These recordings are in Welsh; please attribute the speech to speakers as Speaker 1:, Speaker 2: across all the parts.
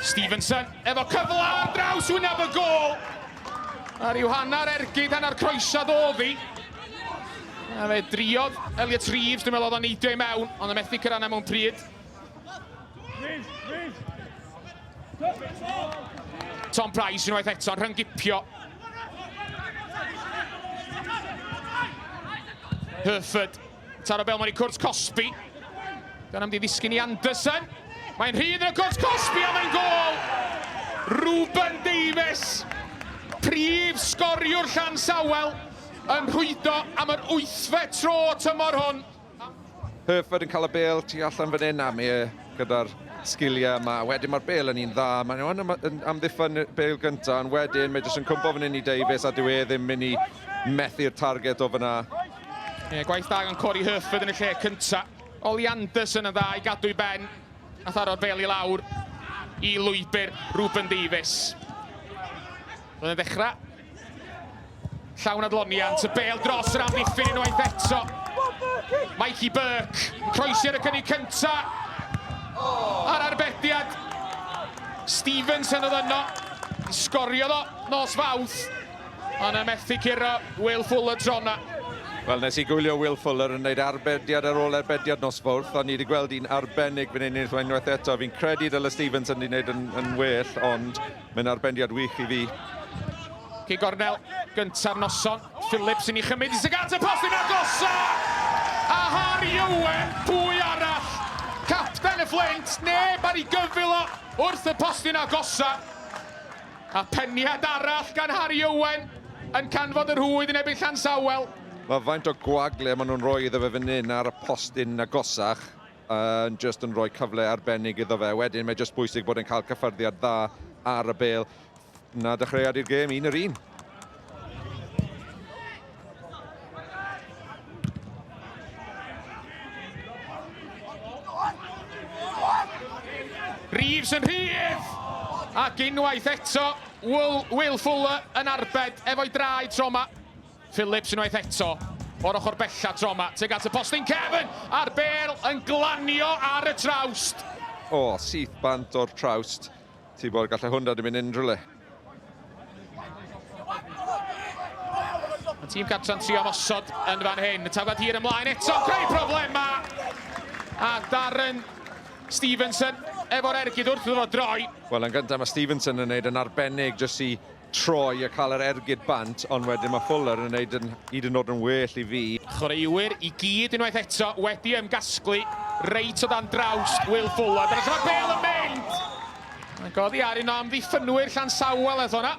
Speaker 1: Stevenson efo cyfle ar draws wyneb y gol. A ryw hanner ergyd hanner croesad oddi. A fe driodd Elliot Reeves, dwi'n meddwl oedd o'n neidio i mewn, ond y methu cyrranna mewn pryd. Tom Price unwaith eto, rhyngipio. Herford, taro bel mewn i cwrt Cosby. Gan am di ddisgyn i Anderson. Mae'n rhydd yn y cwrt Cosby a mae'n gol! Ruben Davies, prif sgoriwr Llansawel, yn rhwydo am yr 8fed tro tymor hwn.
Speaker 2: Herford yn cael y bêl tu allan fan hyn am gyda'r sgiliau yma. Wedyn mae'r bêl yn un dda. Mae'n amddiffyn y bêl gyntaf, ond wedyn mae jyst yn cwmpo fan hyn i Davies a dyw e ddim mynd i methu'r target o fyna.
Speaker 1: Gwaith da gan Corey Herford yn y lle cyntaf. Oli Anderson yn dda i gadw i ben. A tharo'r bêl i lawr i lwybr Ruben Davies. Fydd yn dechrau. Llawn adloniant, y bêl dros yr amddiffyn unwaith eto. Mikey Burke, croesi ar y cynnig cynta. Ar arbediad. Stevenson oedd yno. Sgorio ddo nos Fawrth. Ond y methu curo Will Fuller drona.
Speaker 2: Wel, nes i gwylio Will Fuller yn gwneud arbediad ar ôl arbediad nos Fawrth, ond ni wedi gweld un arbennig fan hyn unwaith eto. Fi'n credu dyle Stevenson wedi gwneud yn well, ond mae'n arbediad wych i fi.
Speaker 1: Gornel, gyntaf noson. Phillips yn ei chymryd i sy'n y postyn agosa! A Harry Owen, pwy arall? Capten y Fflint, neb ar ei gyfil o wrth y postyn agosa. A peniad arall gan Harry Owen yn canfod yr hwyd yn ebyn Llansawel.
Speaker 2: Mae faint o gwagle maen nhw'n rhoi iddo fe fan hyn ar y postyn agosach, just yn rhoi cyfle arbennig iddo fe. Wedyn mae just bwysig bod yn cael cyffyrddiad dda ar y bêl. Na dechreuad i'r gêm, un yr un.
Speaker 1: Reeves yn rhydd! Ac unwaith eto, Will Fuller yn arbed efo'i draed troma. Phillips unwaith eto, o'r ochr bella troma. Teg at y postyn Kevin, a'r bêl yn glanio ar y trawst.
Speaker 2: Syth bant o'r trawst. Ti bod gallai hwnna ddim yn unrhyw le.
Speaker 1: Tîm cartran trio mosod yn fan hyn. Y tafod hir ymlaen eto, creu problema! A Darren Stevenson efo'r ergyd wrth iddo fo droi.
Speaker 2: Wel, yn gyntaf mae Stevenson yn gwneud yn arbennig jyst i troi a cael yr ergyd bant, ond wedyn mae Fuller yn gwneud hyd yn oed yn well i fi.
Speaker 1: Chwaraewyr i gyd unwaith eto wedi ymgasglu reit o dan drawst Will Fuller. Dyna mae'r bêl yn mynd! Mae'n goddi ar un o amddiffynwyr Llansawel eith hwnna.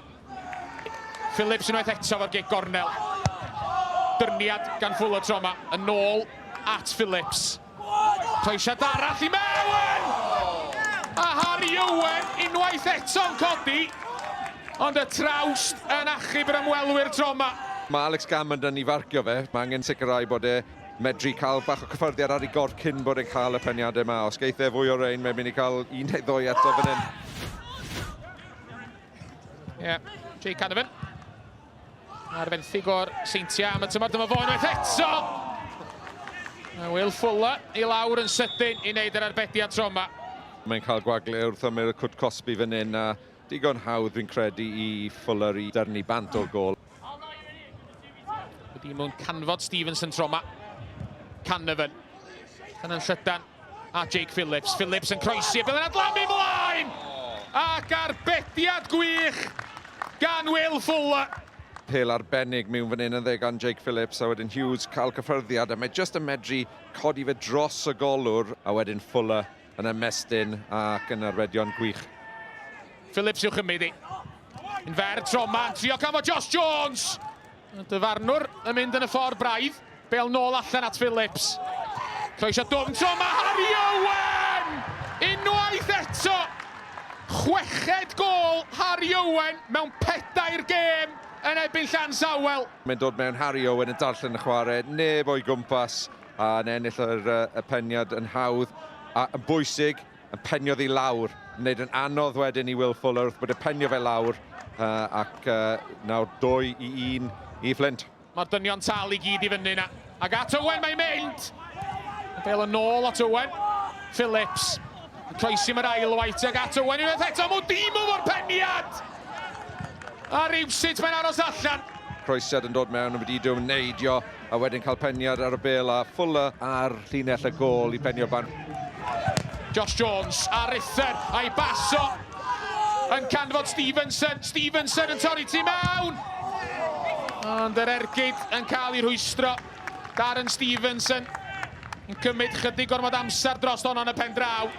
Speaker 1: Phillips unwaith eto fo'r gig gornel. Dyrniad gan Fuller troma, yn ôl at Phillips. Croesiad arall i mewn! A Harry Owen unwaith eto'n codi, ond y trawst yn achub yr ymwelwyr troma.
Speaker 2: Mae Alex Gammond yn ei farcio fe. Mae angen sicrhau bod e medru cael bach o cyffyrddiad ar ei gorff cyn bod e'n cael y peniadau yma. Os geith e fwy o rein, mae'n mynd i cael un neu ddwy eto fan hyn.
Speaker 1: Jay Canavan. Ar fenthyg o'r seintiau am y tymor dyma fo unwaith eto! Will Fuller i lawr yn sydyn i wneud yr arbediad troma.
Speaker 2: Mae'n cael gwagle wrth ymwyr y cwrt Cosby fan hyn, a digon hawdd fi'n credu i Fuller i dyrnu bant o'r gol.
Speaker 1: Wedi mewn canfod Stevenson troma. Canavan. Yn llydan. A Jake Phillips. Phillips yn croesi, bydd yn adlamu mlaen! Ac arbediad gwych gan Will Fuller.
Speaker 2: Pêl arbennig mewn fan hyn yn dde gan Jake Phillips, a wedyn Hughes cael cyffyrddiad, a mae jyst yn medru codi fe dros y golwr, a wedyn Fuller yn ymestyn ac yn arbedion gwych.
Speaker 1: Phillips i'w chymryd i. Yn fer troma, yn trio cam o Josh Jones. Dyfarnwr yn mynd yn y ffordd braidd. Bêl nôl allan at Phillips. Croesio dwfn troma, Harry Owen! Unwaith eto! Chweched gol Harry Owen mewn 4 gêm yn ebyn Llansawel.
Speaker 2: Mae'n dod mewn Harry Owen yn darllen y chwarae, neb o'i gwmpas, a yn ennill y peniad yn hawdd. A yn bwysig, yn penio ddi lawr, yn gwneud yn anodd wedyn i Will Fuller wrth bod y penio fe lawr, ac nawr 2-1 i Flint.
Speaker 1: Mae'r dynion tal i gyd i fyny yna. Ac at Owen mae'n mynd. Bêl yn ôl at Owen. Phillips. Croesi mae'r ail waith ag ato. Wen unwaith eto, Modimo o'r peniad! A rywsut mae'n aros allan.
Speaker 2: Croesiad yn dod mewn yn wedi dwi'n neidio a wedyn cael peniad ar y bel a Fuller ar llinell y gol i penio ban.
Speaker 1: Josh Jones ar Uther a'i baso yn canfod Stevenson. Stevenson yn torri tu mewn. Ond yr ergyd yn cael ei rhwystro. Darren Stevenson yn cymryd chydig gormod amser dros honno yn y pen draw.